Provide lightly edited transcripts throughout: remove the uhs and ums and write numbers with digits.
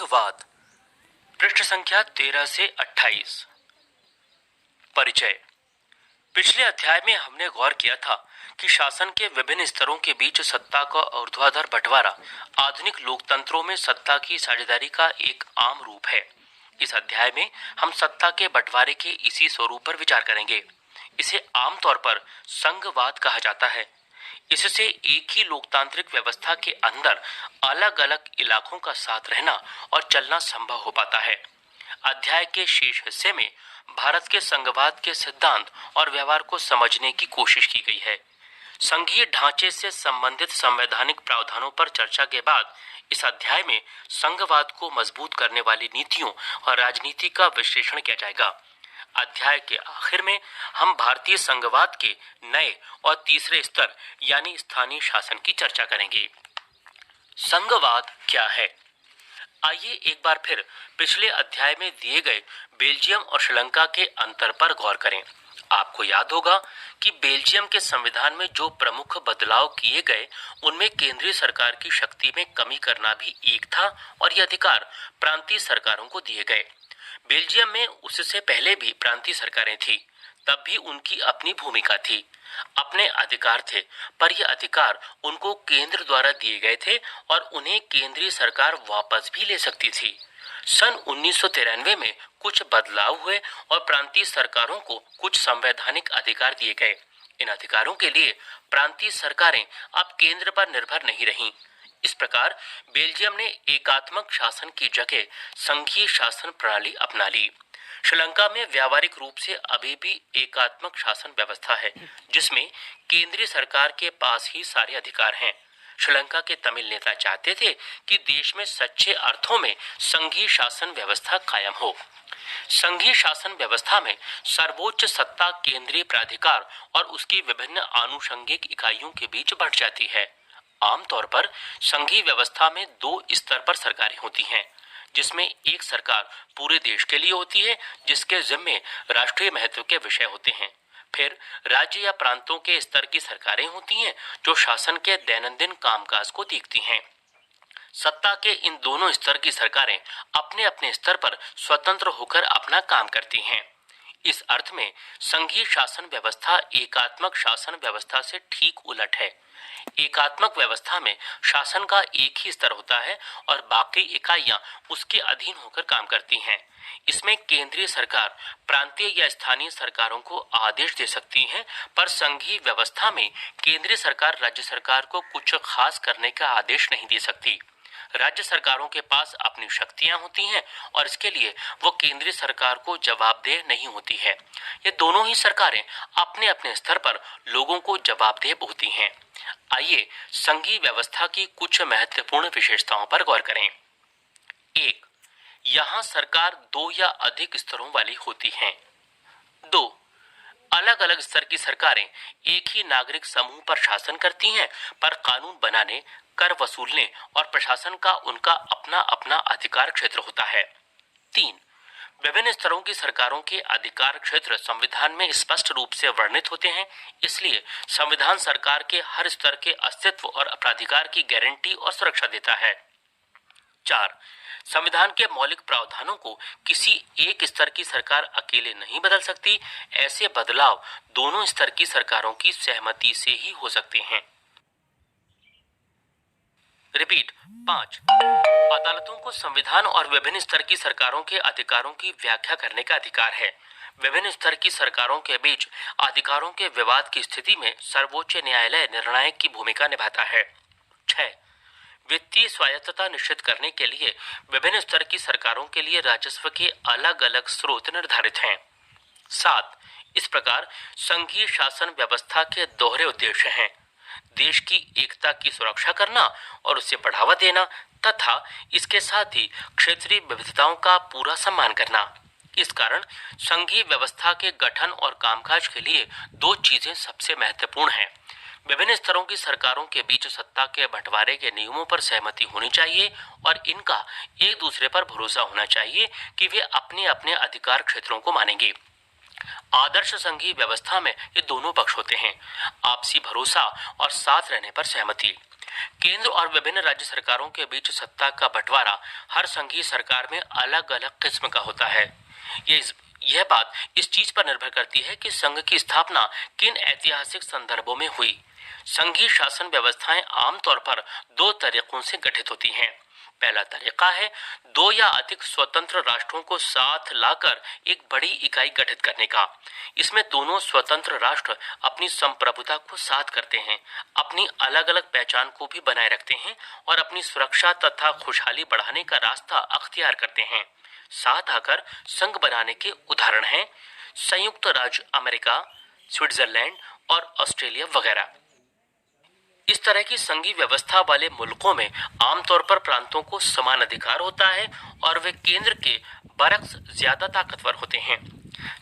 संघवाद पृष्ठ संख्या 13 से 28। परिचय। पिछले अध्याय में हमने गौर किया था कि शासन के विभिन्न स्तरों के बीच सत्ता का ऊर्ध्वाधर बंटवारा आधुनिक लोकतंत्रों में सत्ता की साझेदारी का एक आम रूप है। इस अध्याय में हम सत्ता के बंटवारे के इसी स्वरूप पर विचार करेंगे। इसे आमतौर पर संघवाद कहा जाता है। इससे एक ही लोकतांत्रिक व्यवस्था के अंदर अलग अलग इलाकों का साथ रहना और चलना संभव हो पाता है। अध्याय के शेष हिस्से में भारत के संघवाद के सिद्धांत और व्यवहार को समझने की कोशिश की गई है। संघीय ढांचे से संबंधित संवैधानिक प्रावधानों पर चर्चा के बाद इस अध्याय में संघवाद को मजबूत करने वाली नीतियों और राजनीति का विश्लेषण किया जाएगा। अध्याय के आखिर में हम भारतीय संघवाद के नए और तीसरे स्तर यानी स्थानीय शासन की चर्चा करेंगे। संघवाद क्या है? आइए एक बार फिर पिछले अध्याय में दिए गए बेल्जियम और श्रीलंका के अंतर पर गौर करें। आपको याद होगा कि बेल्जियम के संविधान में जो प्रमुख बदलाव किए गए उनमें केंद्रीय सरकार की शक्ति में कमी करना भी एक था और ये अधिकार प्रांतीय सरकारों को दिए गए। बेल्जियम में उससे पहले भी प्रांतीय सरकारें थी, तब भी उनकी अपनी भूमिका थी, अपने अधिकार थे, पर ये अधिकार उनको केंद्र द्वारा दिए गए थे और उन्हें केंद्रीय सरकार वापस भी ले सकती थी। सन 1993 में कुछ बदलाव हुए और प्रांतीय सरकारों को कुछ संवैधानिक अधिकार दिए गए। इन अधिकारों के लिए प्रांतीय सरकारें अब केंद्र पर निर्भर नहीं रहीं। इस प्रकार बेल्जियम ने एकात्मक शासन की जगह संघीय शासन प्रणाली अपना ली। श्रीलंका में व्यावहारिक रूप से अभी भी एकात्मक शासन व्यवस्था है, जिसमें केंद्रीय सरकार के पास ही सारे अधिकार हैं। श्रीलंका के तमिल नेता चाहते थे कि देश में सच्चे अर्थों में संघीय शासन व्यवस्था कायम हो। संघीय शासन व्यवस्था में सर्वोच्च सत्ता केंद्रीय प्राधिकार और उसकी विभिन्न आनुषंगिक इकाइयों के बीच बढ़ जाती है। आमतौर पर संघीय व्यवस्था में दो स्तर पर सरकारें होती हैं, जिसमें एक सरकार पूरे देश के लिए होती है, जिसके जिम्मे राष्ट्रीय महत्व के विषय होते हैं। फिर राज्य या प्रांतों के स्तर की सरकारें होती हैं, जो शासन के दैनंदिन कामकाज को देखती हैं। सत्ता के इन दोनों स्तर की सरकारें अपने अपने स्तर पर स्वतंत्र होकर अपना काम करती हैं। इस अर्थ में संघीय शासन व्यवस्था एकात्मक शासन व्यवस्था से ठीक उलट है। एकात्मक व्यवस्था में शासन का एक ही स्तर होता है और बाकी इकाइयां उसके अधीन होकर काम करती हैं। इसमें केंद्रीय सरकार प्रांतीय या स्थानीय सरकारों को आदेश दे सकती है, पर संघीय व्यवस्था में केंद्रीय सरकार राज्य सरकार को कुछ खास करने का आदेश नहीं दे सकती। राज्य सरकारों के पास अपनी शक्तियां होती हैं और इसके लिए वो केंद्रीय सरकार को जवाबदेह नहीं होती है। ये दोनों ही सरकारें अपने अपने स्तर पर लोगों को जवाबदेह होती हैं। आइए संघीय व्यवस्था की कुछ महत्वपूर्ण विशेषताओं पर गौर करें। 1. यहाँ सरकार दो या अधिक स्तरों वाली होती है। 2. अलग अलग स्तर की सरकारें एक ही नागरिक समूह पर शासन करती हैं, पर कानून बनाने, कर वसूलने और प्रशासन का उनका अपना अपना अधिकार क्षेत्र होता है। 3. विभिन्न स्तरों की सरकारों के अधिकार क्षेत्र संविधान में स्पष्ट रूप से वर्णित होते हैं, इसलिए संविधान सरकार के हर स्तर के अस्तित्व और अपराधिकार की गारंटी और सुरक्षा देता है। 4. संविधान के मौलिक प्रावधानों को किसी एक स्तर की सरकार अकेले नहीं बदल सकती। ऐसे बदलाव दोनों स्तर की सरकारों की सहमति से ही हो सकते हैं। रिपीट 5. अदालतों को संविधान और विभिन्न स्तर की सरकारों के अधिकारों की व्याख्या करने का अधिकार है। विभिन्न स्तर की सरकारों के बीच अधिकारों के विवाद की स्थिति में सर्वोच्च न्यायालय निर्णायक की भूमिका निभाता है। 6. वित्तीय स्वायत्तता निश्चित करने के लिए विभिन्न स्तर की सरकारों के लिए राजस्व के अलग अलग स्रोत निर्धारित हैं। 7. इस प्रकार संघीय शासन व्यवस्था के दोहरे उद्देश्य हैं: देश की एकता की सुरक्षा करना और उसे बढ़ावा देना तथा इसके साथ ही क्षेत्रीय विविधताओं का पूरा सम्मान करना। इस कारण संघीय व्यवस्था के गठन और कामकाज के लिए दो चीजें सबसे महत्वपूर्ण हैं। विभिन्न स्तरों की सरकारों के बीच सत्ता के बंटवारे के नियमों पर सहमति होनी चाहिए और इनका एक दूसरे पर भरोसा होना चाहिए कि वे अपने अपने अधिकार क्षेत्रों को मानेंगे। आदर्श संघीय व्यवस्था में ये दोनों पक्ष होते हैं: आपसी भरोसा और साथ रहने पर सहमति। केंद्र और विभिन्न राज्य सरकारों के बीच सत्ता का बंटवारा हर संघीय सरकार में अलग अलग किस्म का होता है। यह बात इस चीज पर निर्भर करती है कि संघ की स्थापना किन ऐतिहासिक संदर्भों में हुई। संघीय शासन व्यवस्थाएं आमतौर पर दो तरीकों से गठित होती हैं। पहला तरीका है दो या अधिक स्वतंत्र राष्ट्रों को साथ लाकर एक बड़ी इकाई गठित करने का। इसमें दोनों स्वतंत्र राष्ट्र अपनी संप्रभुता को साथ करते हैं, अपनी अलग अलग पहचान को भी बनाए रखते हैं और अपनी सुरक्षा तथा खुशहाली बढ़ाने का रास्ता अख्तियार करते हैं। साथ आकर संघ बनाने के उदाहरण हैं संयुक्त राज्य अमेरिका, स्विट्जरलैंड और ऑस्ट्रेलिया वगैरह। इस तरह की संघीय व्यवस्था वाले मुल्कों में आमतौर पर प्रांतों को समान अधिकार होता है और वे केंद्र के बरक्स ज्यादा ताकतवर होते हैं।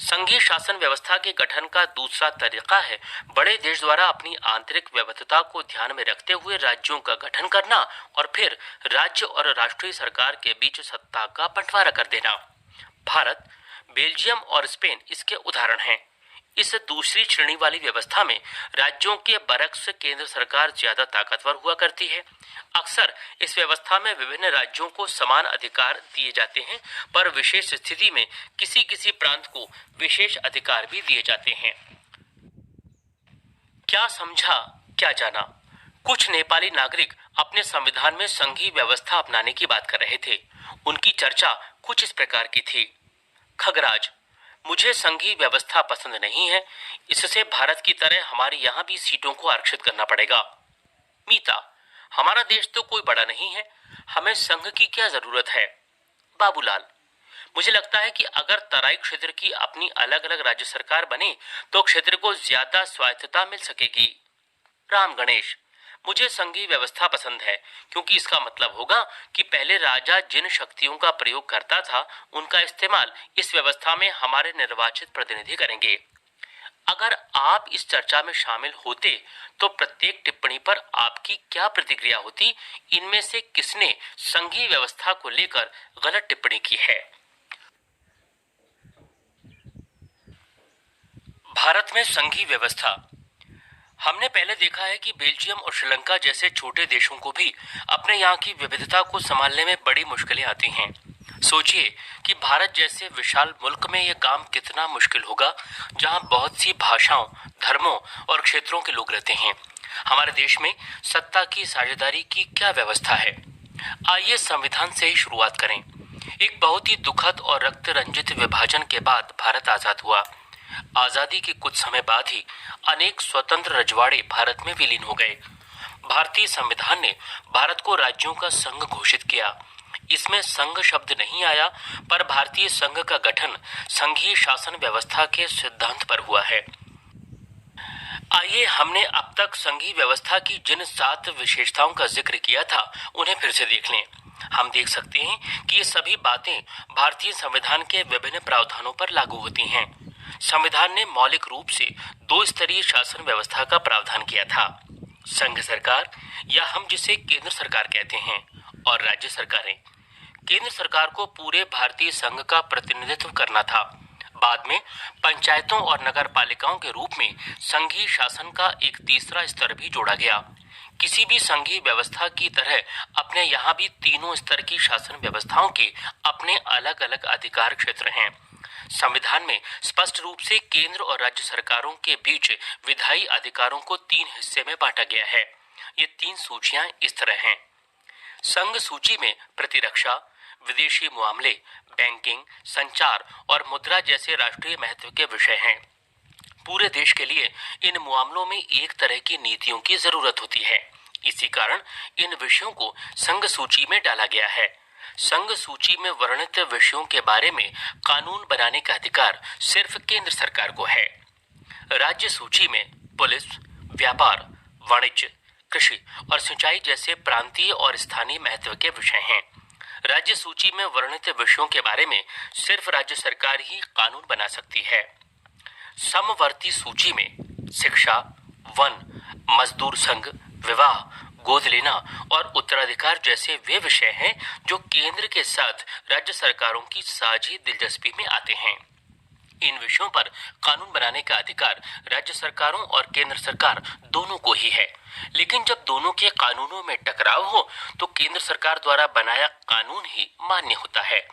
संघीय शासन व्यवस्था के गठन का दूसरा तरीका है बड़े देश द्वारा अपनी आंतरिक विविधता को ध्यान में रखते हुए राज्यों का गठन करना और फिर राज्य और राष्ट्रीय सरकार के बीच सत्ता का बंटवारा कर देना। भारत, बेल्जियम और स्पेन इसके उदाहरण हैं। इस दूसरी श्रेणी वाली व्यवस्था में राज्यों के बरक्स से केंद्र सरकार ज्यादा ताकतवर हुआ करती है। अक्सर इस व्यवस्था में विभिन्न राज्यों को समान अधिकार दिए जाते हैं, पर विशेष स्थिति में किसी किसी प्रांत को विशेष अधिकार भी दिए जाते हैं। क्या समझा क्या जाना? कुछ नेपाली नागरिक अपने संविधान में संघीय व्यवस्था अपनाने की बात कर रहे थे। उनकी चर्चा कुछ इस प्रकार की थी। खगराज, मुझे संघीय व्यवस्था पसंद नहीं है, इससे भारत की तरह हमारे यहाँ भी सीटों को आरक्षित करना पड़ेगा। मीता, हमारा देश तो कोई बड़ा नहीं है, हमें संघ की क्या जरूरत है। बाबूलाल, मुझे लगता है कि अगर तराई क्षेत्र की अपनी अलग अलग राज्य सरकार बने तो क्षेत्र को ज्यादा स्वायत्तता मिल सकेगी। राम गणेश, मुझे संघीय व्यवस्था पसंद है क्योंकि इसका मतलब होगा कि पहले राजा जिन शक्तियों का प्रयोग करता था उनका इस्तेमाल इस व्यवस्था में हमारे निर्वाचित प्रतिनिधि करेंगे। अगर आप इस चर्चा में शामिल होते तो प्रत्येक टिप्पणी पर आपकी क्या प्रतिक्रिया होती? इनमें से किसने संघीय व्यवस्था को लेकर गलत टिप्पणी की है? भारत में संघीय व्यवस्था। हमने पहले देखा है कि बेल्जियम और श्रीलंका जैसे छोटे देशों को भी अपने यहाँ की विविधता को संभालने में बड़ी मुश्किलें आती हैं। सोचिए कि भारत जैसे विशाल मुल्क में यह काम कितना मुश्किल होगा, जहाँ बहुत सी भाषाओं, धर्मों और क्षेत्रों के लोग रहते हैं। हमारे देश में सत्ता की साझेदारी की क्या व्यवस्था है? आइए संविधान से ही शुरुआत करें। एक बहुत ही दुखद और रक्त रंजित विभाजन के बाद भारत आजाद हुआ। आजादी के कुछ समय बाद ही अनेक स्वतंत्र रजवाड़े भारत में विलीन हो गए। भारतीय संविधान ने भारत को राज्यों का संघ घोषित किया। इसमें संघ शब्द नहीं आया, पर भारतीय संघ का गठन संघीय शासन व्यवस्था के सिद्धांत पर हुआ है। आइए हमने अब तक संघीय व्यवस्था की जिन 7 विशेषताओं का जिक्र किया था उन्हें फिर से देख लें। हम देख सकते हैं कि ये सभी बातें भारतीय संविधान के विभिन्न प्रावधानों पर लागू होती हैं। संविधान ने मौलिक रूप से 2 स्तरीय शासन व्यवस्था का प्रावधान किया था। संघ सरकार, या हम जिसे केंद्र सरकार कहते हैं, और राज्य सरकारें। केंद्र सरकार को पूरे भारतीय संघ का प्रतिनिधित्व करना था। बाद में पंचायतों और नगर पालिकाओं के रूप में संघीय शासन का एक तीसरा स्तर भी जोड़ा गया। किसी भी संघीय व्यवस्था की तरह अपने यहाँ भी तीनों स्तर की शासन व्यवस्थाओं के अपने अलग अलग अधिकार क्षेत्र हैं। संविधान में स्पष्ट रूप से केंद्र और राज्य सरकारों के बीच विधायी अधिकारों को 3 हिस्से में बांटा गया है। ये 3 सूचियां इस तरह हैं। संघ सूची में प्रतिरक्षा, विदेशी मामले, बैंकिंग, संचार और मुद्रा जैसे राष्ट्रीय महत्व के विषय हैं। पूरे देश के लिए इन मामलों में एक तरह की नीतियों की जरूरत होती है। इसी कारण इन विषयों को संघ सूची में डाला गया है। संघ सूची में वर्णित विषयों के बारे में कानून बनाने का अधिकार सिर्फ केंद्र सरकार को है। राज्य सूची में पुलिस, व्यापार, वाणिज्य, कृषि और सिंचाई जैसे प्रांतीय और स्थानीय महत्व के विषय हैं। राज्य सूची में वर्णित विषयों के बारे में सिर्फ राज्य सरकार ही कानून बना सकती है। समवर्ती सूची में शिक्षा, वन, मजदूर संघ, विवाह, गोद लेना और उत्तराधिकार जैसे वे विषय हैं जो केंद्र के साथ राज्य सरकारों की साझी दिलचस्पी में आते हैं। इन विषयों पर कानून बनाने का अधिकार राज्य सरकारों और केंद्र सरकार दोनों को ही है। लेकिन जब दोनों के कानूनों में टकराव हो तो केंद्र सरकार द्वारा बनाया कानून ही मान्य होता है।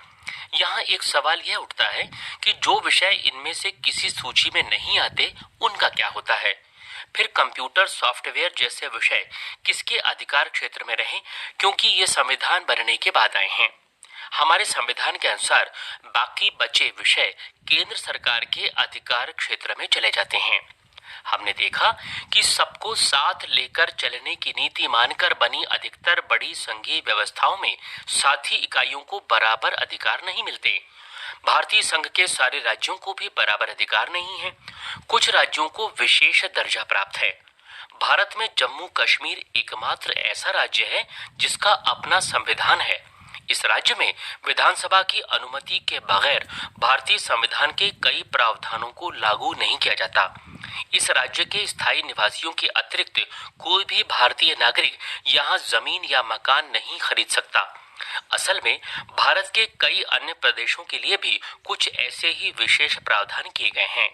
यहाँ एक सवाल यह उठता है कि जो विषय इनमें से किसी सूची में नहीं आते उनका क्या होता है। फिर कंप्यूटर सॉफ्टवेयर जैसे विषय किसके अधिकार क्षेत्र में रहें, क्योंकि ये संविधान बनने के बाद आए हैं। हमारे संविधान के अनुसार बाकी बचे विषय केंद्र सरकार के अधिकार क्षेत्र में चले जाते हैं। हमने देखा कि सबको साथ लेकर चलने की नीति मानकर बनी अधिकतर बड़ी संघीय व्यवस्थाओं में साथी इकाइयों को बराबर अधिकार नहीं मिलते। भारतीय संघ के सारे राज्यों को भी बराबर अधिकार नहीं है। कुछ राज्यों को विशेष दर्जा प्राप्त है। भारत में जम्मू कश्मीर एकमात्र ऐसा राज्य है जिसका अपना संविधान है। इस राज्य में विधानसभा की अनुमति के बगैर भारतीय संविधान के कई प्रावधानों को लागू नहीं किया जाता। इस राज्य के स्थायी निवासियों के अतिरिक्त कोई भी भारतीय नागरिक यहाँ जमीन या मकान नहीं खरीद सकता। असल में भारत के कई अन्य प्रदेशों के लिए भी कुछ ऐसे ही विशेष प्रावधान किए गए हैं।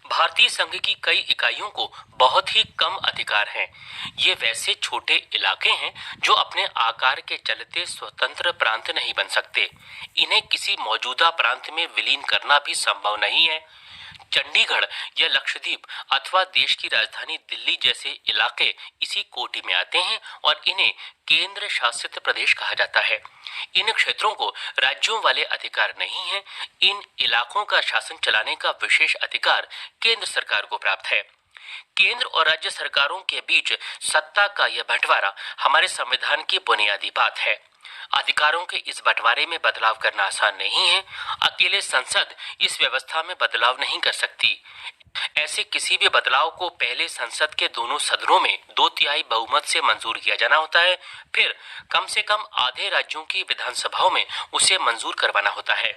भारतीय संघ की कई इकाइयों को बहुत ही कम अधिकार हैं। ये वैसे छोटे इलाके हैं जो अपने आकार के चलते स्वतंत्र प्रांत नहीं बन सकते। इन्हें किसी मौजूदा प्रांत में विलीन करना भी संभव नहीं है। चंडीगढ़ या लक्षद्वीप अथवा देश की राजधानी दिल्ली जैसे इलाके इसी कोटि में आते हैं और इन्हें केंद्र शासित प्रदेश कहा जाता है। इन क्षेत्रों को राज्यों वाले अधिकार नहीं है। इन इलाकों का शासन चलाने का विशेष अधिकार केंद्र सरकार को प्राप्त है। केंद्र और राज्य सरकारों के बीच सत्ता का यह बंटवारा हमारे संविधान की बुनियादी बात है। अधिकारों के इस बंटवारे में बदलाव करना आसान नहीं है। अकेले संसद इस व्यवस्था में बदलाव नहीं कर सकती। ऐसे किसी भी बदलाव को पहले संसद के दोनों सदनों में 2/3 बहुमत से मंजूर किया जाना होता है। फिर कम से कम आधे राज्यों की विधानसभाओं में उसे मंजूर करवाना होता है।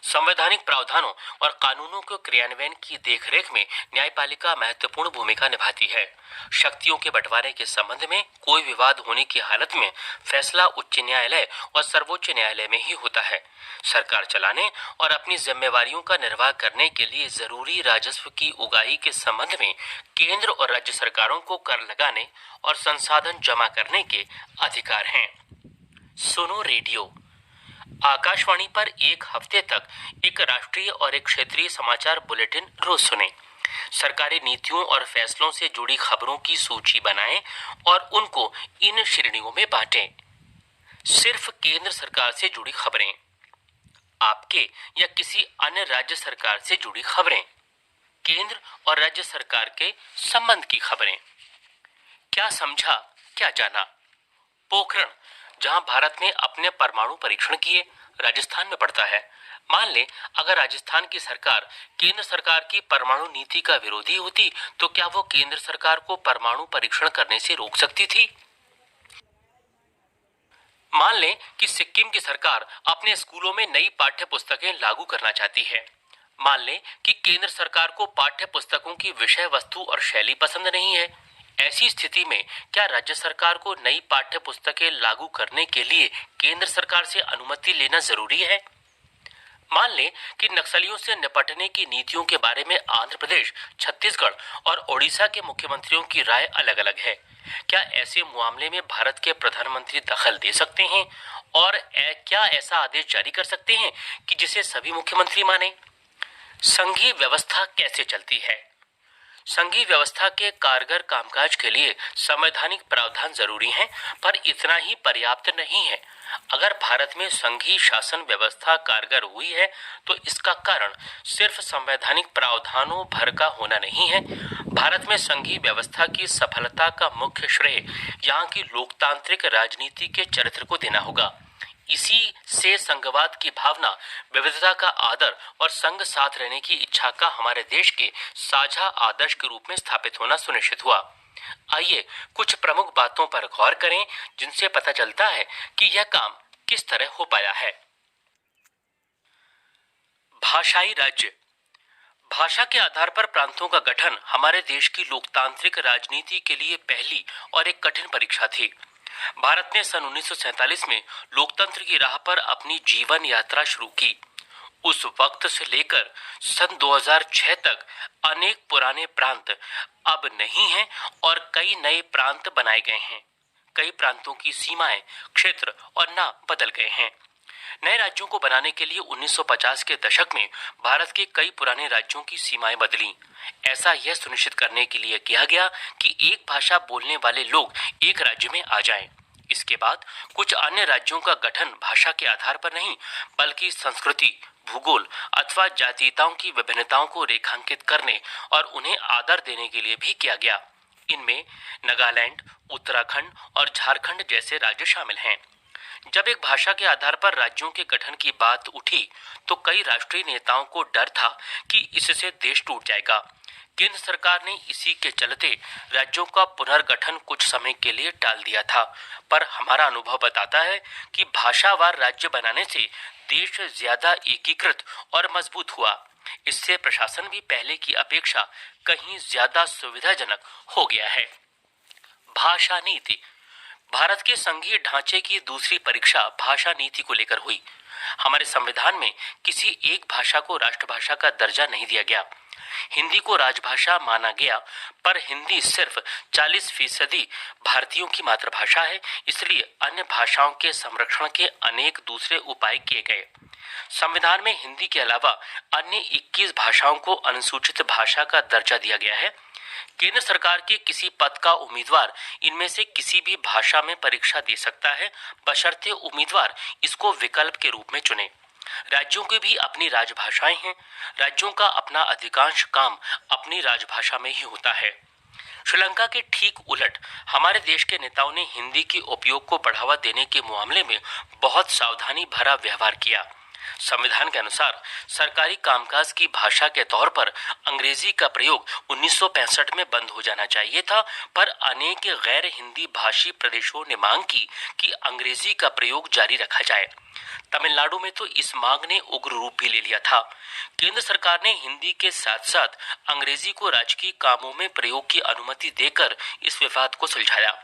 संवैधानिक प्रावधानों और कानूनों के क्रियान्वयन की देखरेख में न्यायपालिका महत्वपूर्ण भूमिका निभाती है। शक्तियों के बंटवारे के संबंध में कोई विवाद होने की हालत में फैसला उच्च न्यायालय और सर्वोच्च न्यायालय में ही होता है। सरकार चलाने और अपनी जिम्मेवारियों का निर्वाह करने के लिए जरूरी राजस्व की उगाही के संबंध में केंद्र और राज्य सरकारों को कर लगाने और संसाधन जमा करने के अधिकार हैं। सुनो रेडियो। आकाशवाणी पर एक हफ्ते तक एक राष्ट्रीय और एक क्षेत्रीय समाचार बुलेटिन रोज सुनें। सरकारी नीतियों और फैसलों से जुड़ी खबरों की सूची बनाएं और उनको इन श्रेणियों में बांटें। सिर्फ केंद्र सरकार से जुड़ी खबरें, आपके या किसी अन्य राज्य सरकार से जुड़ी खबरें, केंद्र और राज्य सरकार के संबंध की खबरें। क्या समझा, क्या जाना। पोखरण, जहां भारत ने अपने परमाणु परीक्षण किए, राजस्थान में पड़ता है। मान लें अगर राजस्थान की सरकार केंद्र सरकार की परमाणु नीति का विरोधी होती तो क्या वो केंद्र सरकार को परमाणु परीक्षण करने से रोक सकती थी? मान लें कि सिक्किम की सरकार अपने स्कूलों में नई पाठ्य पुस्तकें लागू करना चाहती है। मान लें कि केंद्र सरकार को पाठ्य पुस्तकों की विषय वस्तु और शैली पसंद नहीं है। ऐसी स्थिति में क्या राज्य सरकार को नई पाठ्य पुस्तकें लागू करने के लिए केंद्र सरकार से अनुमति लेना जरूरी है? मान लें कि नक्सलियों से निपटने की नीतियों के बारे में आंध्र प्रदेश, छत्तीसगढ़ और ओडिशा के मुख्यमंत्रियों की राय अलग अलग है। क्या ऐसे मामले में भारत के प्रधानमंत्री दखल दे सकते हैं और क्या ऐसा आदेश जारी कर सकते हैं कि जिसे सभी मुख्यमंत्री माने? संघीय व्यवस्था कैसे चलती है? संघीय व्यवस्था के कारगर कामकाज के लिए संवैधानिक प्रावधान जरूरी हैं, पर इतना ही पर्याप्त नहीं है। अगर भारत में संघीय शासन व्यवस्था कारगर हुई है तो इसका कारण सिर्फ संवैधानिक प्रावधानों भर का होना नहीं है। भारत में संघीय व्यवस्था की सफलता का मुख्य श्रेय यहाँ की लोकतांत्रिक राजनीति के चरित्र को देना होगा। इसी से संघवाद की भावना, विविधता का आदर और संघ साथ रहने की इच्छा का हमारे देश के साझा आदर्श के रूप में स्थापित होना सुनिश्चित हुआ। आइए कुछ प्रमुख बातों पर गौर करें जिनसे पता चलता है कि यह काम किस तरह हो पाया है। भाषाई राज्य। भाषा के आधार पर प्रांतों का गठन हमारे देश की लोकतांत्रिक राजनीति के लिए पहली और एक कठिन परीक्षा थी। भारत ने सन 1947 में लोकतंत्र की राह पर अपनी जीवन यात्रा शुरू की। उस वक्त से लेकर सन 2006 तक अनेक पुराने प्रांत अब नहीं हैं और कई नए प्रांत बनाए गए हैं। कई प्रांतों की सीमाएं, क्षेत्र और नाम बदल गए हैं। नए राज्यों को बनाने के लिए 1950 के दशक में भारत के कई पुराने राज्यों की सीमाएं बदली। ऐसा यह सुनिश्चित करने के लिए किया गया कि एक भाषा बोलने वाले लोग एक राज्य में आ जाएं। इसके बाद कुछ अन्य राज्यों का गठन भाषा के आधार पर नहीं, बल्कि संस्कृति, भूगोल अथवा जातीयताओं की विभिन्नताओं को रेखांकित करने और उन्हें आदर देने के लिए भी किया गया। इनमें नागालैंड, उत्तराखंड और झारखंड जैसे राज्य शामिल हैं। जब एक भाषा के आधार पर राज्यों के गठन की बात उठी तो कई राष्ट्रीय नेताओं को डर था कि इससे देश टूट जाएगा। केंद्र सरकार ने इसी के चलते राज्यों का पुनर्गठन कुछ समय के लिए टाल दिया था, पर हमारा अनुभव बताता है कि भाषावार राज्य बनाने से देश ज्यादा एकीकृत और मजबूत हुआ। इससे प्रशासन भी पहले की अपेक्षा कहीं ज्यादा सुविधाजनक हो गया है। भाषा नीति। भारत के संघीय ढांचे की दूसरी परीक्षा भाषा नीति को लेकर हुई। हमारे संविधान में किसी एक भाषा को राष्ट्रभाषा का दर्जा नहीं दिया गया। हिंदी को राजभाषा माना गया, पर हिंदी सिर्फ 40% भारतीयों की मातृभाषा है, इसलिए अन्य भाषाओं के संरक्षण के अनेक दूसरे उपाय किए गए। संविधान में हिंदी के अलावा अन्य 21 भाषाओं को अनुसूचित भाषा का दर्जा दिया गया है। केंद्र सरकार के किसी पद का उम्मीदवार इनमें से किसी भी भाषा में परीक्षा दे सकता है, बशर्ते उम्मीदवार इसको विकल्प के रूप में चुने। राज्यों की भी अपनी राजभाषाएं हैं। राज्यों का अपना अधिकांश काम अपनी राजभाषा में ही होता है। श्रीलंका के ठीक उलट हमारे देश के नेताओं ने हिंदी के उपयोग को बढ़ावा देने के मामले में बहुत सावधानी भरा व्यवहार किया। संविधान के अनुसार सरकारी कामकाज की भाषा के तौर पर अंग्रेजी का प्रयोग 1965 में बंद हो जाना चाहिए था, पर अनेक गैर हिंदी भाषी प्रदेशों ने मांग की कि अंग्रेजी का प्रयोग जारी रखा जाए। तमिलनाडु में तो इस मांग ने उग्र रूप भी ले लिया था। केंद्र सरकार ने हिंदी के साथ साथ अंग्रेजी को राजकीय कामों में प्रयोग की अनुमति देकर इस विवाद को सुलझाया।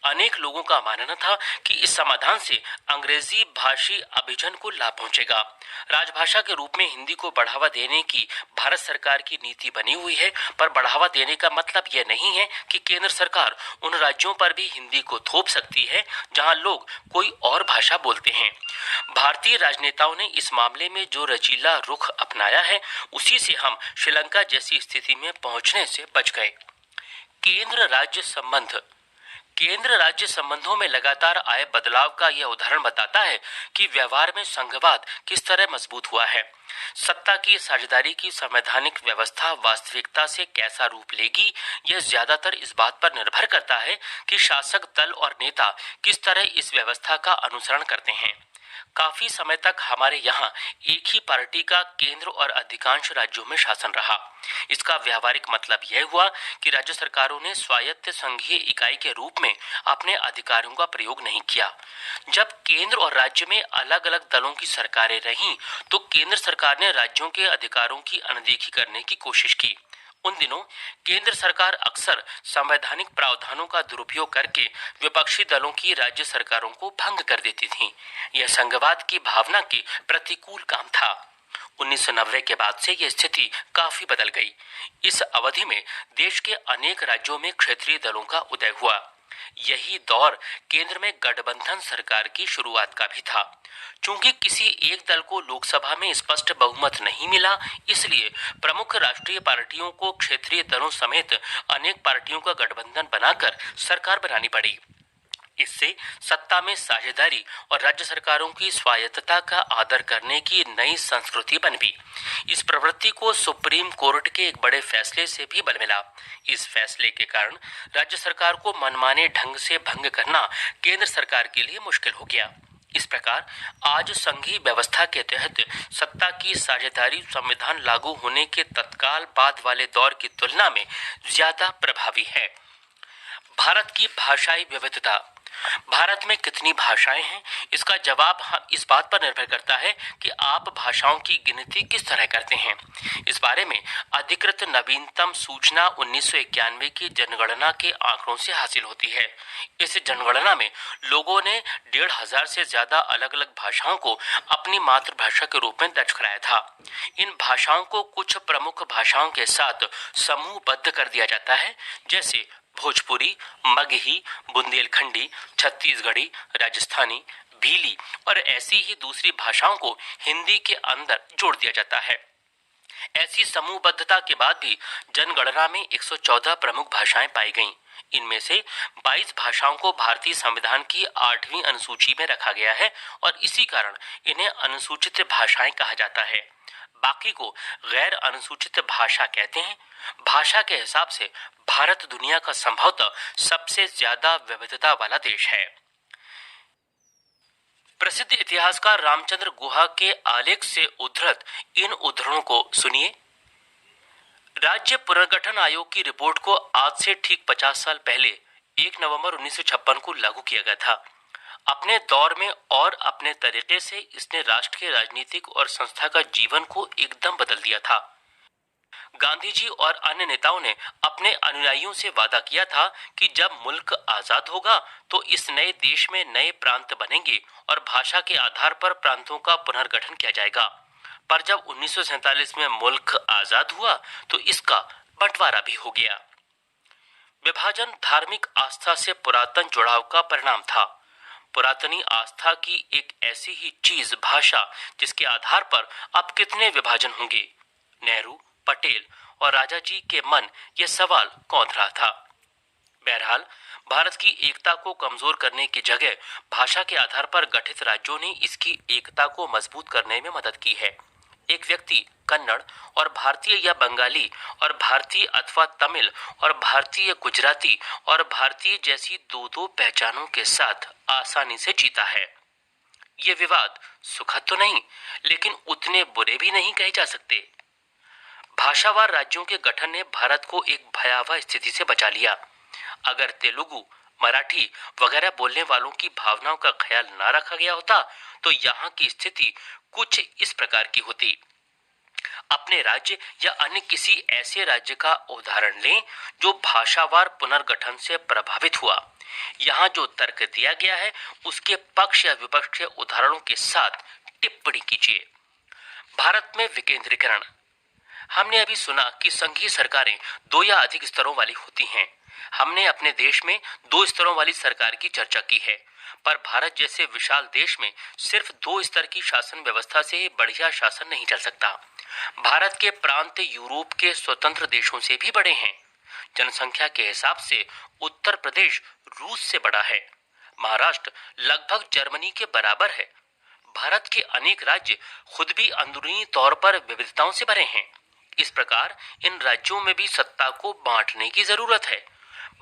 अनेक लोगों का मानना था कि इस समाधान से अंग्रेजी भाषी अभिजन को लाभ पहुंचेगा। राजभाषा के रूप में हिंदी को बढ़ावा देने की भारत सरकार की नीति बनी हुई है, पर बढ़ावा देने का मतलब यह नहीं है कि केंद्र सरकार उन राज्यों पर भी हिंदी को थोप सकती है जहां लोग कोई और भाषा बोलते हैं। भारतीय राजनेताओं ने इस मामले में जो रचीला रुख अपनाया है, उसी से हम श्रीलंका जैसी स्थिति में पहुंचने से बच गए। केंद्र राज्य संबंधों में लगातार आए बदलाव का यह उदाहरण बताता है कि व्यवहार में संघवाद किस तरह मजबूत हुआ है। सत्ता की साझेदारी की संवैधानिक व्यवस्था वास्तविकता से कैसा रूप लेगी, यह ज्यादातर इस बात पर निर्भर करता है कि शासक दल और नेता किस तरह इस व्यवस्था का अनुसरण करते हैं। काफी समय तक हमारे यहाँ एक ही पार्टी का केंद्र और अधिकांश राज्यों में शासन रहा। इसका व्यावहारिक मतलब यह हुआ कि राज्य सरकारों ने स्वायत्त संघीय इकाई के रूप में अपने अधिकारों का प्रयोग नहीं किया। जब केंद्र और राज्य में अलग अलग दलों की सरकारें रहीं, तो केंद्र सरकार ने राज्यों के अधिकारों की अनदेखी करने की कोशिश की। उन दिनों केंद्र सरकार अक्सर संवैधानिक प्रावधानों का दुरुपयोग करके विपक्षी दलों की राज्य सरकारों को भंग कर देती थी। यह संघवाद की भावना के प्रतिकूल काम था। 1990 के बाद से यह स्थिति काफी बदल गई। इस अवधि में देश के अनेक राज्यों में क्षेत्रीय दलों का उदय हुआ। यही दौर केंद्र में गठबंधन सरकार की शुरुआत का भी था। चूंकि किसी एक दल को लोकसभा में स्पष्ट बहुमत नहीं मिला, इसलिए प्रमुख राष्ट्रीय पार्टियों को क्षेत्रीय दलों समेत अनेक पार्टियों का गठबंधन बनाकर सरकार बनानी पड़ी। इससे सत्ता में साझेदारी और राज्य सरकारों की स्वायत्तता का आदर करने की नई संस्कृति बन गई। इस प्रवृत्ति को सुप्रीम कोर्ट के एक बड़े फैसले से भी बल मिला। इस फैसले के कारण राज्य सरकार को मनमाने ढंग से भंग करना केंद्र सरकार के लिए मुश्किल हो गया। इस प्रकार आज संघीय व्यवस्था के तहत सत्ता की साझेदारी संविधान लागू होने के तत्काल बाद वाले दौर की तुलना में ज्यादा प्रभावी है। भारत की भाषाई विविधता। भारत में कितनी भाषाएं हैं, इसका जवाब इस बात पर निर्भर करता है कि आप भाषाओं की गिनती किस तरह करते हैं। इस बारे में अधिकृत नवीनतम सूचना 1991 की जनगणना के आंकड़ों से हासिल होती है। इस जनगणना में लोगों ने 1,500 से ज्यादा अलग अलग भाषाओं को अपनी मातृभाषा के रूप में दर्ज कराया था। इन भाषाओं को कुछ प्रमुख भाषाओं के साथ समूहबद्ध कर दिया जाता है, जैसे भोजपुरी, मगही, बुंदेलखंडी, छत्तीसगढ़ी, राजस्थानी, भीली और ऐसी ही दूसरी भाषाओं को हिंदी के अंदर जोड़ दिया जाता है। ऐसी समूहबद्धता के बाद भी जनगणना में 114 प्रमुख भाषाएं पाई गईं। इनमें से 22 भाषाओं को भारतीय संविधान की 8वीं अनुसूची में रखा गया है और इसी कारण इन्हें अनुसूचित भाषाएं कहा जाता है। बाकी को गैर अनुसूचित भाषा कहते हैं। भाषा के हिसाब से भारत दुनिया का संभवतः सबसे ज्यादा विविधता वाला देश है। प्रसिद्ध इतिहासकार रामचंद्र गुहा के आलेख से उद्धृत इन उद्धरणों को सुनिए। राज्य पुनर्गठन आयोग की रिपोर्ट को आज से ठीक 50 साल पहले 1 नवंबर 1956 को लागू किया गया था। अपने दौर में और अपने तरीके से इसने राष्ट्र के राजनीतिक और संस्था का जीवन को एकदम बदल दिया था। गांधी जी और अन्य नेताओं ने अपने अनुयायियों से वादा किया था कि जब मुल्क आजाद होगा तो इस नए देश में नए प्रांत बनेंगे और भाषा के आधार पर प्रांतों का पुनर्गठन किया जाएगा। पर जब 1947 में मुल्क आजाद हुआ तो इसका बंटवारा भी हो गया। विभाजन धार्मिक आस्था से पुरातन जुड़ाव का परिणाम था। पुरातनी आस्था की एक ऐसी ही चीज भाषा जिसके आधार पर अब कितने विभाजन होंगे। नेहरू, पटेल और राजा जी के मन यह सवाल कौंध रहा था। बहरहाल भारत की एकता को कमजोर करने की जगह भाषा के आधार पर गठित राज्यों ने इसकी एकता को मजबूत करने में मदद की है। एक व्यक्ति कन्नड़ और भारतीय या बंगाली और भारतीय अथवा तमिल और भारतीय गुजराती और भारतीय जैसी दो दो पहचानों के साथ आसानी से जीता है। ये विवाद सुखद तो नहीं, लेकिन उतने बुरे भी नहीं कहे जा सकते। भाषावार राज्यों के गठन ने भारत को एक भयावह स्थिति से बचा लिया। अगर तेलुगु, मराठी वगैरह बोलने वालों की भावनाओं का ख्याल ना रखा गया होता तो यहाँ की स्थिति कुछ इस प्रकार की होती। अपने राज्य या अन्य किसी ऐसे राज्य का उदाहरण लें जो भाषावार पुनर्गठन से प्रभावित हुआ। यहाँ जो तर्क दिया गया है उसके पक्ष या विपक्ष के उदाहरणों के साथ टिप्पणी कीजिए। भारत में विकेंद्रीकरण। हमने अभी सुना कि संघीय सरकारें 2 या अधिक स्तरों वाली होती हैं। हमने अपने देश में 2 स्तरों वाली सरकार की चर्चा की है, पर भारत जैसे विशाल देश में सिर्फ 2 स्तर की शासन व्यवस्था से बढ़िया शासन नहीं चल सकता। भारत के प्रांत यूरोप के स्वतंत्र देशों से भी बड़े हैं। जनसंख्या के हिसाब से उत्तर प्रदेश रूस से बड़ा है। महाराष्ट्र लगभग जर्मनी के बराबर है। भारत के अनेक राज्य खुद भी अंदरूनी तौर पर विविधताओं से भरे हैं। इस प्रकार इन राज्यों में भी सत्ता को बांटने की जरूरत है।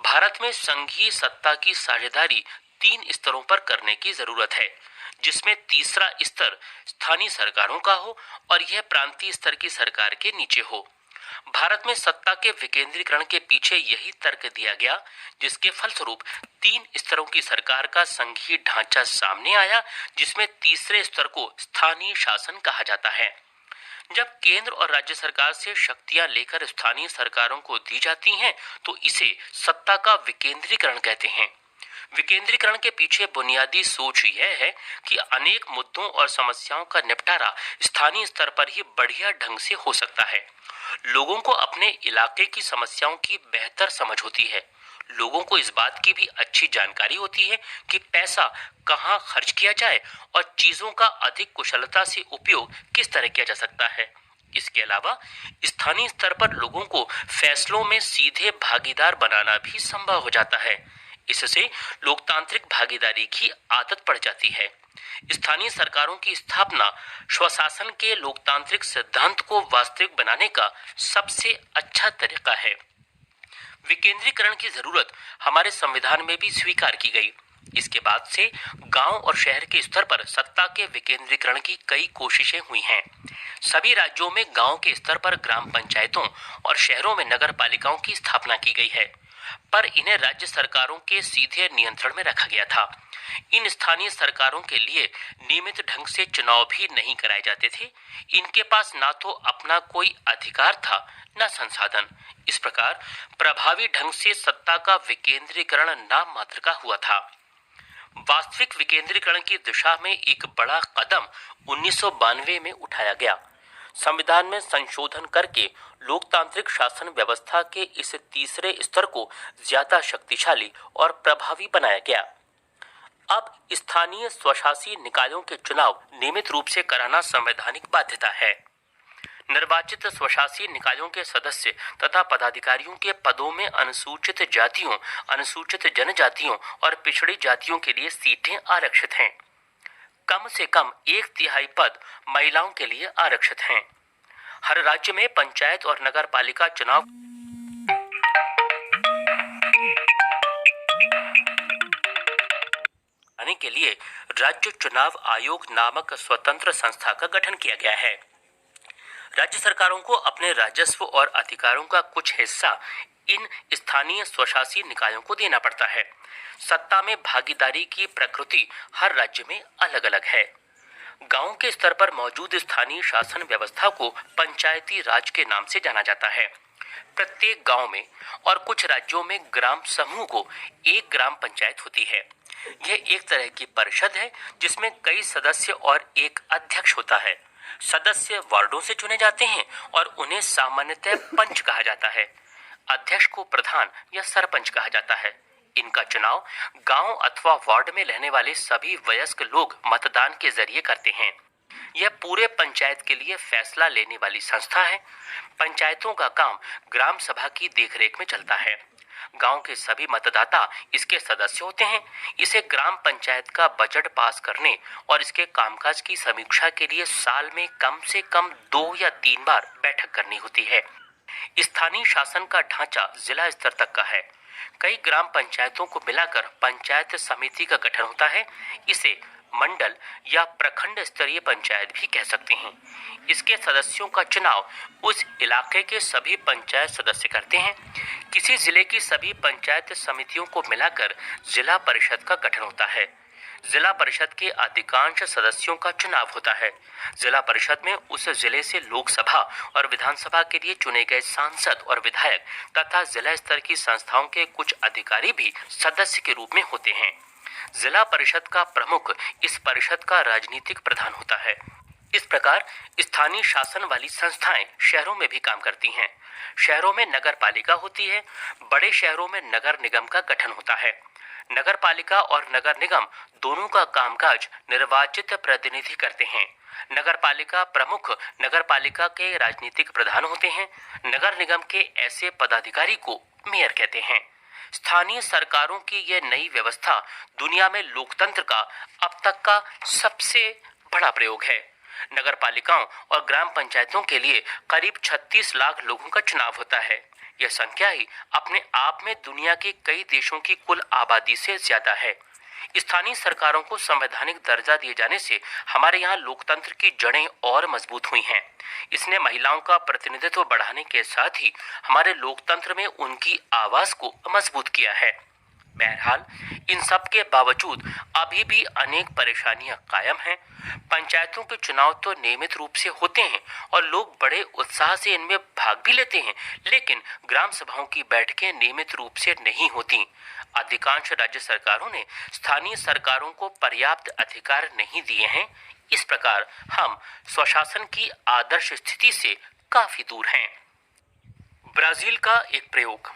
भारत में संघीय सत्ता की साझेदारी 3 स्तरों पर करने की जरूरत है, जिसमें तीसरा स्तर स्थानीय सरकारों का हो और यह प्रांतीय स्तर की सरकार के नीचे हो। भारत में सत्ता के विकेंद्रीकरण के पीछे यही तर्क दिया गया, जिसके फलस्वरूप 3 स्तरों की सरकार का संघीय ढांचा सामने आया, जिसमें तीसरे स्तर को स्थानीय शासन कहा जाता है। जब केंद्र और राज्य सरकार से शक्तियां लेकर स्थानीय सरकारों को दी जाती हैं, तो इसे सत्ता का विकेंद्रीकरण कहते हैं। विकेंद्रीकरण के पीछे बुनियादी सोच यह है कि अनेक मुद्दों और समस्याओं का निपटारा स्थानीय स्तर पर ही बढ़िया ढंग से हो सकता है। लोगों को अपने इलाके की समस्याओं की बेहतर समझ होती है। लोगों को इस बात की भी अच्छी जानकारी होती है कि पैसा कहाँ खर्च किया जाए और चीजों का अधिक कुशलता से उपयोग किस तरह किया जा सकता है। इसके अलावा स्थानीय स्तर पर लोगों को फैसलों में सीधे भागीदार बनाना भी संभव हो जाता है। इससे लोकतांत्रिक भागीदारी की आदत पड़ जाती है। स्थानीय सरकारों की स्थापना स्वशासन के लोकतांत्रिक सिद्धांत को वास्तविक बनाने का सबसे अच्छा तरीका है। विकेंद्रीकरण की जरूरत हमारे संविधान में भी स्वीकार की गई। इसके बाद से गांव और शहर के स्तर पर सत्ता के विकेंद्रीकरण की कई कोशिशें हुई हैं। सभी राज्यों में गांव के स्तर पर ग्राम पंचायतों और शहरों में नगर पालिकाओं की स्थापना की गई है। पर इन्हें राज्य सरकारों के सीधे नियंत्रण में रखा गया था। इन स्थानीय सरकारों के लिए नियमित ढंग से चुनाव भी नहीं कराए जाते थे। इनके पास ना तो अपना कोई अधिकार था न संसाधन। इस प्रकार प्रभावी ढंग से सत्ता का विकेंद्रीकरण नाम मात्र का हुआ था। वास्तविक विकेंद्रीकरण की दिशा में एक बड़ा कदम 1992 में उठाया गया। संविधान में संशोधन करके लोकतांत्रिक शासन व्यवस्था के इस तीसरे स्तर को ज्यादा शक्तिशाली और प्रभावी बनाया गया। अब स्थानीय स्वशासी निकायों के चुनाव नियमित रूप से कराना संवैधानिक बाध्यता है। निर्वाचित स्वशासी निकायों के सदस्य तथा पदाधिकारियों के पदों में अनुसूचित जातियों, अनुसूचित जनजातियों और पिछड़ी जातियों के लिए सीटें आरक्षित हैं। कम से कम 1/3 पद महिलाओं के लिए आरक्षित हैं। हर राज्य में पंचायत और नगर पालिका चुनाव कराने के लिए राज्य चुनाव आयोग नामक स्वतंत्र संस्था का गठन किया गया है। राज्य सरकारों को अपने राजस्व और अधिकारों का कुछ हिस्सा इन स्थानीय स्वशासी निकायों को देना पड़ता है। सत्ता में भागीदारी की प्रकृति हर राज्य में अलग अलग है। गांव के स्तर पर मौजूद स्थानीय शासन व्यवस्था को पंचायती राज के नाम से जाना जाता है। प्रत्येक गांव में और कुछ राज्यों में ग्राम समूह को एक ग्राम पंचायत होती है। यह एक तरह की परिषद है जिसमें कई सदस्य और एक अध्यक्ष होता है। सदस्य वार्डों से चुने जाते हैं और उन्हें सामान्यतः पंच कहा जाता है। अध्यक्ष को प्रधान या सरपंच कहा जाता है। इनका चुनाव गांव अथवा वार्ड में रहने वाले सभी वयस्क लोग मतदान के जरिए करते हैं। यह पूरे पंचायत के लिए फैसला लेने वाली संस्था है। पंचायतों का काम ग्राम सभा की देखरेख में चलता है। गांव के सभी मतदाता इसके सदस्य होते हैं। इसे ग्राम पंचायत का बजट पास करने और इसके कामकाज की समीक्षा के लिए साल में कम से कम 2 या 3 बार बैठक करनी होती है। स्थानीय शासन का ढांचा जिला स्तर तक का है। कई ग्राम पंचायतों को मिलाकर पंचायत समिति का गठन होता है। इसे मंडल या प्रखंड स्तरीय पंचायत भी कह सकते हैं। इसके सदस्यों का चुनाव उस इलाके के सभी पंचायत सदस्य करते हैं। किसी जिले की सभी पंचायत समितियों को मिलाकर जिला परिषद का गठन होता है। जिला परिषद के अधिकांश सदस्यों का चुनाव होता है। जिला परिषद में उस जिले से लोकसभा और विधानसभा के लिए चुने गए सांसद और विधायक तथा जिला स्तर की संस्थाओं के कुछ अधिकारी भी सदस्य के रूप में होते हैं। जिला परिषद का प्रमुख इस परिषद का राजनीतिक प्रधान होता है। इस प्रकार स्थानीय शासन वाली संस्थाएं शहरों में भी काम करती हैं। शहरों में नगर पालिका होती है। बड़े शहरों में नगर निगम का गठन होता है। नगर पालिका और नगर निगम दोनों का कामकाज निर्वाचित प्रतिनिधि करते हैं। नगर पालिका प्रमुख नगर पालिका के राजनीतिक प्रधान होते हैं। नगर निगम के ऐसे पदाधिकारी को मेयर कहते हैं। स्थानीय सरकारों की यह नई व्यवस्था दुनिया में लोकतंत्र का अब तक का सबसे बड़ा प्रयोग है। नगर पालिकाओं और ग्राम पंचायतों के लिए करीब 36 लाख लोगों का चुनाव होता है। यह संख्या ही अपने आप में दुनिया के कई देशों की कुल आबादी से ज्यादा है। स्थानीय सरकारों को संवैधानिक दर्जा दिए जाने से हमारे यहाँ लोकतंत्र की जड़ें और मजबूत हुई हैं। इसने महिलाओं का प्रतिनिधित्व बढ़ाने के साथ ही हमारे लोकतंत्र में उनकी आवाज को मजबूत किया है। बहरहाल इन सब के बावजूद अभी भी अनेक परेशानियां कायम हैं। पंचायतों के चुनाव तो नियमित रूप से होते हैं और लोग बड़े उत्साह से इनमें भाग भी लेते हैं, लेकिन ग्राम सभाओं की बैठकें नियमित रूप से नहीं होती। अधिकांश राज्य सरकारों ने स्थानीय सरकारों को पर्याप्त अधिकार नहीं दिए हैं। इस प्रकार हम स्वशासन की आदर्श स्थिति से काफी दूर हैं। ब्राजील का एक प्रयोग।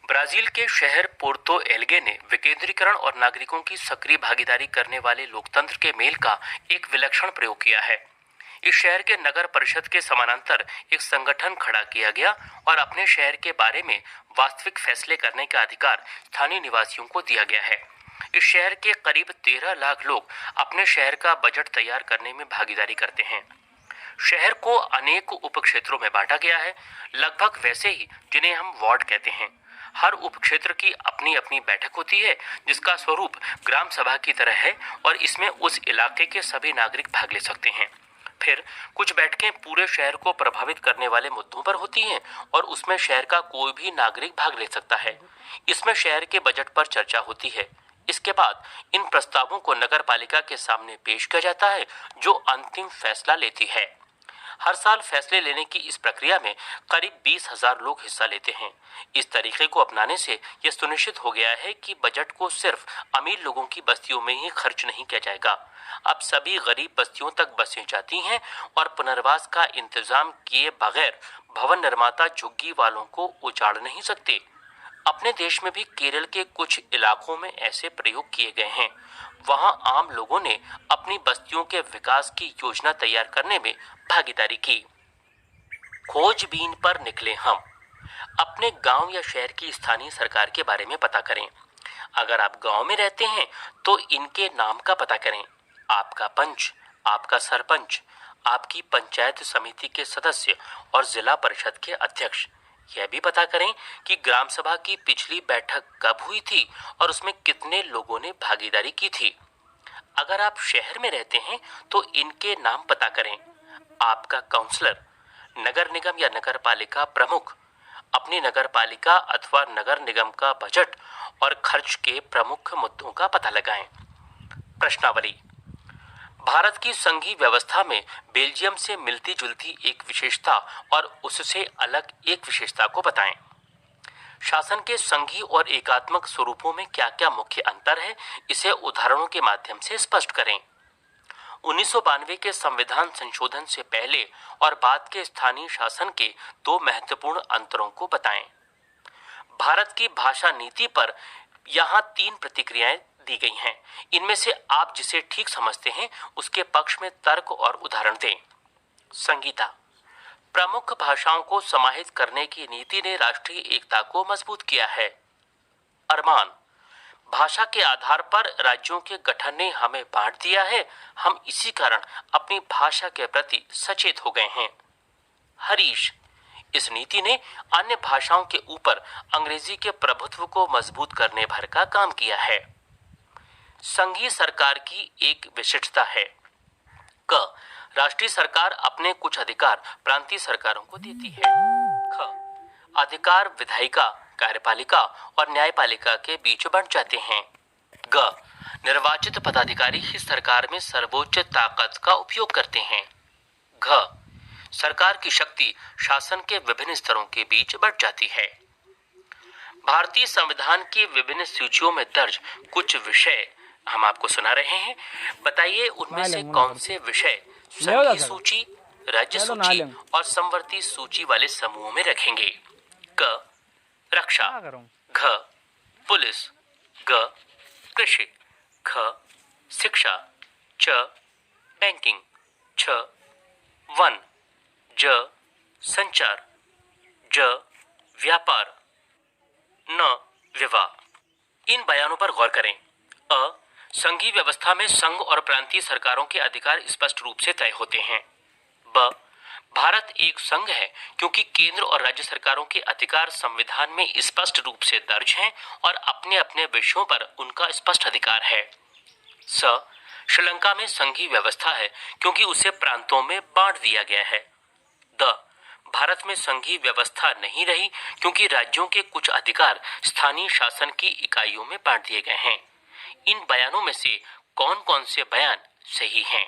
ब्राजील के शहर पोर्तो एलेग्रे ने विकेंद्रीकरण और नागरिकों की सक्रिय भागीदारी करने वाले लोकतंत्र के मेल का एक विलक्षण प्रयोग किया है। इस शहर के नगर परिषद के समानांतर एक संगठन खड़ा किया गया और अपने शहर के बारे में वास्तविक फैसले करने का अधिकार स्थानीय निवासियों को दिया गया है। इस शहर के करीब 13 लाख लोग अपने शहर का बजट तैयार करने में भागीदारी करते हैं। शहर को अनेक उप क्षेत्रों में बांटा गया है, लगभग वैसे ही जिन्हें हम वार्ड कहते हैं। हर उप क्षेत्र की अपनी अपनी बैठक होती है जिसका स्वरूप ग्राम सभा की तरह है और इसमें उस इलाके के सभी नागरिक भाग ले सकते हैं। फिर कुछ बैठकें पूरे शहर को प्रभावित करने वाले मुद्दों पर होती हैं और उसमें शहर का कोई भी नागरिक भाग ले सकता है। इसमें शहर के बजट पर चर्चा होती है। इसके बाद इन प्रस्तावों को नगर पालिका के सामने पेश किया जाता है, जो अंतिम फैसला लेती है। हर साल फैसले लेने की इस प्रक्रिया में करीब 20,000 लोग हिस्सा लेते हैं। इस तरीके को अपनाने से यह सुनिश्चित हो गया है कि बजट को सिर्फ अमीर लोगों की बस्तियों में ही खर्च नहीं किया जाएगा। अब सभी गरीब बस्तियों तक बसें जाती हैं और पुनर्वास का इंतजाम किए बगैर भवन निर्माता झुग्गी वालों को उजाड़ नहीं सकते। अपने देश में भी केरल के कुछ इलाकों में ऐसे प्रयोग किए गए हैं। वहां आम लोगों ने अपनी बस्तियों के विकास की योजना तैयार करने में भागीदारी की। खोजबीन पर निकले हम। अपने गांव या शहर की स्थानीय सरकार के बारे में पता करें। अगर आप गांव में रहते हैं तो इनके नाम का पता करें। आपका पंच, आपका सरपंच, आपकी पंचायत समिति के सदस्य और जिला परिषद के अध्यक्ष। यह भी पता करें कि ग्राम सभा की पिछली बैठक कब हुई थी और उसमें कितने लोगों ने भागीदारी की थी। अगर आप शहर में रहते हैं तो इनके नाम पता करें। आपका काउंसलर, नगर निगम या नगर पालिका प्रमुख, अपनी नगर पालिका अथवा नगर निगम का बजट और खर्च के प्रमुख मुद्दों का पता लगाएं। प्रश्नावली। भारत की संघीय व्यवस्था में बेल्जियम से मिलती जुलती एक विशेषता और उससे अलग एक विशेषता को बताएं। शासन के संघीय और एकात्मक स्वरूपों में क्या क्या मुख्य अंतर है, इसे उदाहरणों के माध्यम से स्पष्ट करें। 1992 के संविधान संशोधन से पहले और बाद के स्थानीय शासन के दो महत्वपूर्ण अंतरों को बताएं। भारत की भाषा नीति पर यहाँ 3 प्रतिक्रियाएं दी गई हैं। इनमें से आप जिसे ठीक समझते हैं उसके पक्ष में तर्क और उदाहरण दें। संगीता। प्रमुख भाषाओं को समाहित करने की नीति ने राष्ट्रीय एकता को मजबूत किया है। अरमान। भाषा के आधार पर राज्यों के गठन ने हमें बांट दिया है। हम इसी कारण अपनी भाषा के प्रति सचेत हो गए हैं। हरीश। इस नीति ने अन्य भाषाओं के ऊपर अंग्रेजी के प्रभुत्व को मजबूत करने भर का काम किया है। संघीय सरकार की एक विशिष्टता है। क। राष्ट्रीय सरकार अपने कुछ अधिकार प्रांतीय सरकारों को देती है। ख। अधिकार विधायिका, कार्यपालिका और न्यायपालिका के बीच बंट जाते हैं। ग। निर्वाचित पदाधिकारी ही सरकार में सर्वोच्च ताकत का उपयोग करते हैं। घ। सरकार की शक्ति शासन के विभिन्न स्तरों के बीच बंट जाती है। भारतीय संविधान की विभिन्न सूचियों में दर्ज कुछ विषय हम आपको सुना रहे हैं। बताइए उनमें से कौन से विषय संघीय सूची, राज्य सूची और समवर्ती सूची वाले समूहों में रखेंगे। क। रक्षा। घ। पुलिस। ग। कृषि। ख। शिक्षा। च। बैंकिंग। छ। वन। ज। संचार। ज। व्यापार। न। विवाह। इन बयानों पर गौर करें। अ। संघीय व्यवस्था में संघ और प्रांतीय सरकारों के अधिकार स्पष्ट रूप से तय होते हैं। ब। भारत एक संघ है क्योंकि केंद्र और राज्य सरकारों के अधिकार संविधान में स्पष्ट रूप से दर्ज हैं और अपने अपने विषयों पर उनका स्पष्ट अधिकार है। स। श्रीलंका में संघीय व्यवस्था है क्योंकि उसे प्रांतों में बांट दिया गया है। द। भारत में संघीय व्यवस्था नहीं रही क्योंकि राज्यों के कुछ अधिकार स्थानीय शासन की इकाइयों में बांट दिए गए हैं। इन बयानों में से कौन कौन से बयान सही हैं?